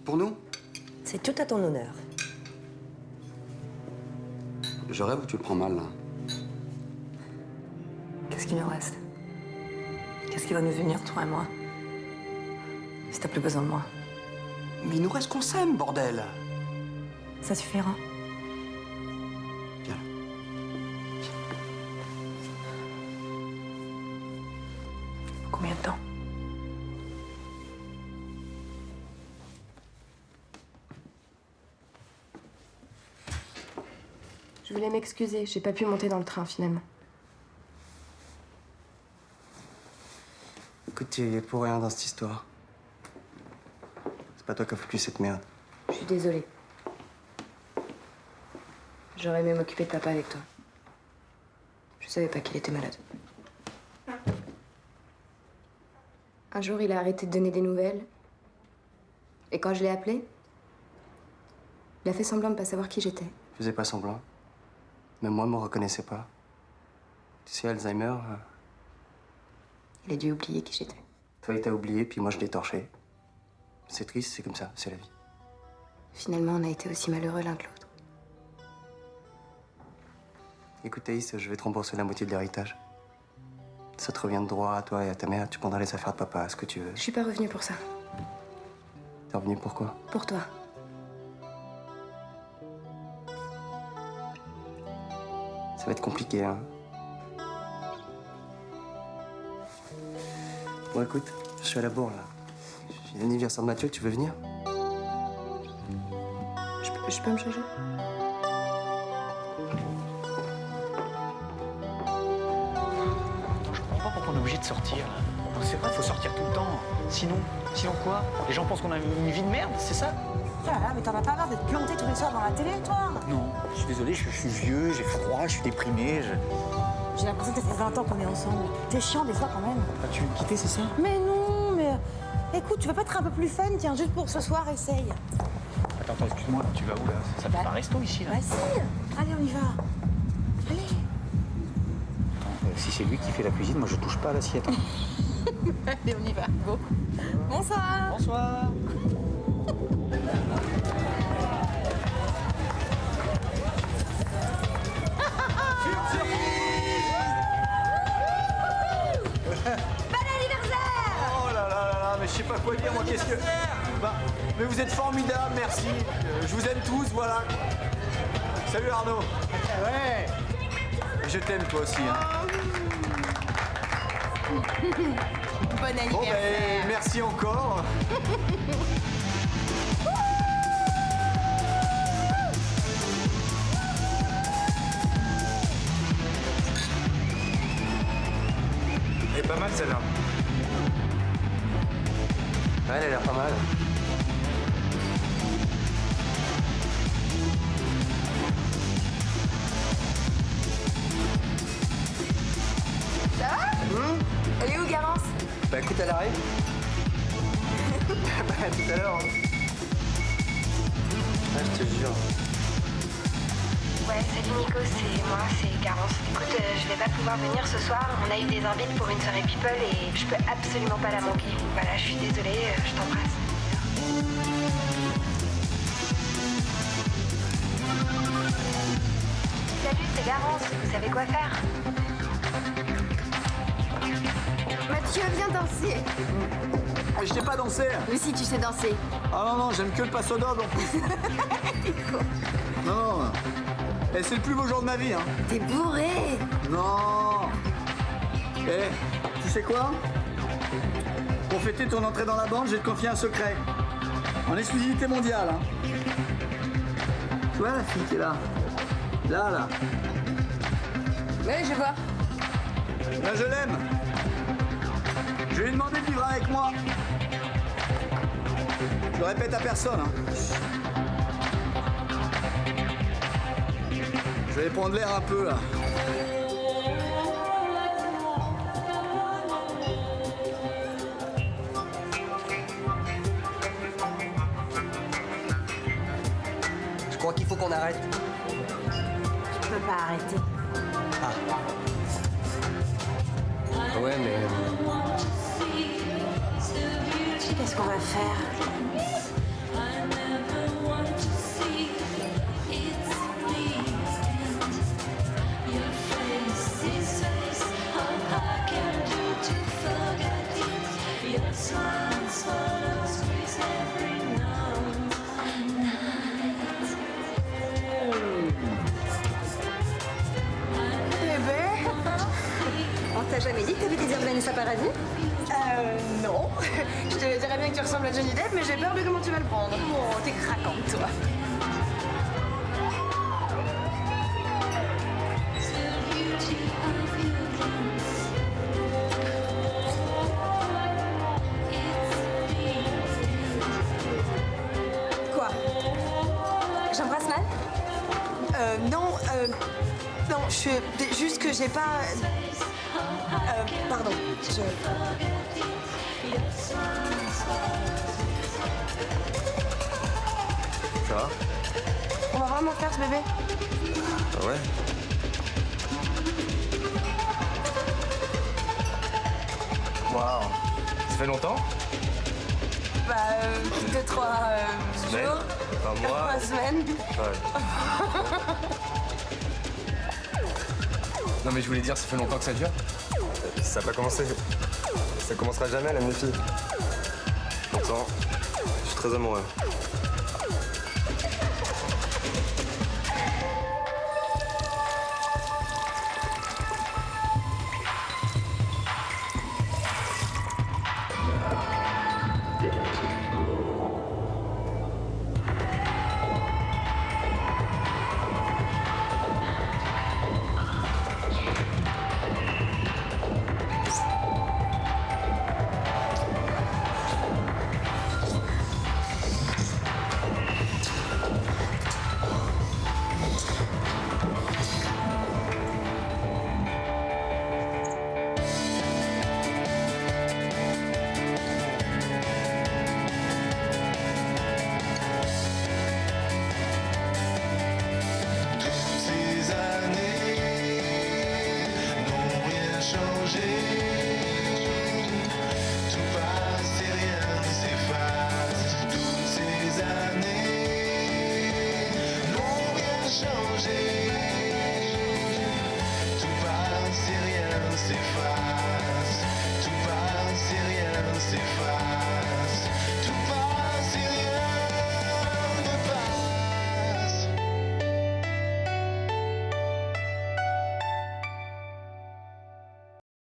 Pour nous? C'est tout à ton honneur. Je rêve ou tu le prends mal, là? Qu'est-ce qu'il nous reste? Qu'est-ce qui va nous unir, toi et moi? Si t'as plus besoin de moi. Mais il nous reste qu'on s'aime, bordel! Ça suffira. Viens. Combien de temps? Je voulais m'excuser, j'ai pas pu monter dans le train finalement. Écoute, t'es pour rien dans cette histoire. C'est pas toi qui as foutu cette merde. Je suis désolée. J'aurais aimé m'occuper de papa avec toi. Je savais pas qu'il était malade. Un jour, il a arrêté de donner des nouvelles. Et quand je l'ai appelé, il a fait semblant de pas savoir qui j'étais. Faisais pas semblant. Même moi, je me reconnaissais pas. Tu sais, Alzheimer, Il a dû oublier qui j'étais. toi, il t'a oublié, puis moi, je l'ai torché. C'est triste, c'est comme ça, c'est la vie. Finalement, on a été aussi malheureux l'un que l'autre. Écoute, Thaïs, je vais te rembourser la moitié de l'héritage. Ça te revient de droit à toi et à ta mère. Tu prendras les affaires de papa, ce que tu veux. Je suis pas revenue pour ça. T'es revenu pourquoi? Pour toi. Ça va être compliqué, hein. Bon, écoute, je suis à la bourre, là. J'ai l'anniversaire de Mathieu, tu veux venir? Je peux me changer? Je comprends pas pourquoi on est obligé de sortir. Là. C'est vrai, faut sortir tout le temps. Sinon quoi? Les gens pensent qu'on a une vie de merde, c'est ça? Ah, mais t'en as pas marre d'être planté tous les soirs dans la télé, toi? Non, je suis désolé, je suis vieux, j'ai froid, je suis déprimé. J'ai l'impression que ça fait 20 ans qu'on est ensemble. T'es chiant des fois quand même. Ah, tu veux me quitter, c'est ça? Mais non, mais... Écoute, tu veux pas être un peu plus fun? Tiens, juste pour ce soir, essaye. Attends, excuse-moi, tu vas où là? Ça fait pas un resto ici là? Bah si. Allez, on y va. Allez. Attends, si c'est lui qui fait la cuisine, moi je touche pas à l'assiette. Allez, on y va. Go. Bonsoir. Bonsoir. Oh là là là là, mais je sais pas quoi dire, moi, qu'est-ce que... Bah, mais vous êtes formidables, merci. Je vous aime tous, voilà. Salut Arnaud. Ouais. Je t'aime toi aussi, hein. Bon anniversaire. Bon, ben, merci encore. Elle est pas mal celle-là. Ouais, elle a l'air pas mal. Ça va? Elle est où, Garance? Bah écoute, elle arrive. Bah, tout à l'heure. Ah, je te jure. Ouais, salut Nico, c'est moi, c'est Garance. Écoute, je vais pas pouvoir venir ce soir. On a eu des invites pour une soirée people et je peux absolument pas la manquer. Voilà, je suis désolée, je t'embrasse. Salut, c'est Garance. Vous savez quoi faire? Mathieu, viens danser. Mais je t'ai pas dansé. Mais si, tu sais danser. Ah non, non, j'aime que le passo doble en plus. T'es con. Non, non. Et c'est le plus beau jour de ma vie, hein. T'es bourré. Non. Eh, tu sais quoi? Pour fêter ton entrée dans la bande, je vais te confier un secret. En exclusivité mondiale, hein. Tu vois la fille qui est là? Là. Ouais, je vois. Là, je l'aime. Je vais lui demander de vivre avec moi. Je le répète à personne, hein. Je vais prendre l'air un peu, là. Je crois qu'il faut qu'on arrête. Je peux pas arrêter. Ah. Ouais, mais... Qu'est-ce qu'on va faire? On t'a jamais dit que t'avais des airs de Vanessa Paradis? Non. Je te dirais bien que tu ressembles à Johnny Depp, mais j'ai peur de comment tu vas le prendre. Oh, t'es craquante, toi. Quoi? J'embrasse mal? Non, je suis... Juste que j'ai pas... pardon, Ça va? On va vraiment faire ce bébé? Ah ouais? Waouh! Ça fait longtemps? Bah, 2-3 jours. Enfin, moi... 3 semaines. Ouais. Non mais je voulais dire, ça fait longtemps que ça dure? Ça n'a pas commencé. Ça commencera jamais, la méfie. Pourtant, je suis très amoureux. Toutes ces années n'ont rien changé.